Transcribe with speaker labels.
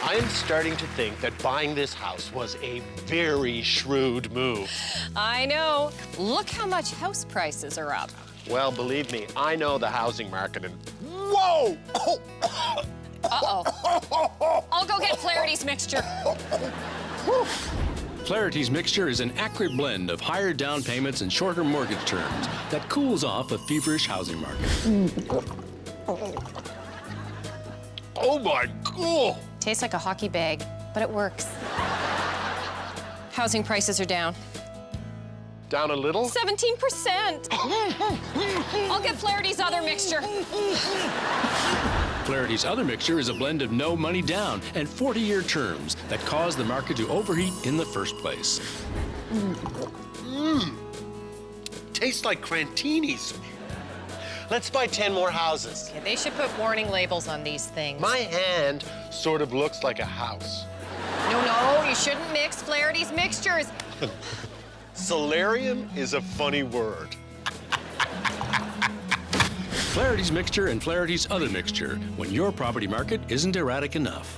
Speaker 1: I am starting to think that buying this house was a very shrewd move.
Speaker 2: I know. Look how much house prices are up.
Speaker 1: Well, believe me, I know the housing market and... Whoa!
Speaker 2: Uh-oh. I'll go get Flaherty's mixture.
Speaker 3: Flaherty's mixture is an accurate blend of higher down payments and shorter mortgage terms that cools off a feverish housing market.
Speaker 1: Oh, my God!
Speaker 2: Tastes like a hockey bag, but it works. Housing prices are down.
Speaker 1: Down a little?
Speaker 2: 17%. I'll get Flaherty's other mixture.
Speaker 3: Flaherty's other mixture is a blend of no money down and 40-year terms that cause the market to overheat in the first place.
Speaker 1: Tastes like Crantini's. Let's buy 10 more houses.
Speaker 2: Yeah, they should put warning labels on these things.
Speaker 1: My hand sort of looks like a house.
Speaker 2: No, you shouldn't mix Flaherty's mixtures.
Speaker 1: Solarium is a funny word.
Speaker 3: Flaherty's mixture and Flaherty's other mixture when your property market isn't erratic enough.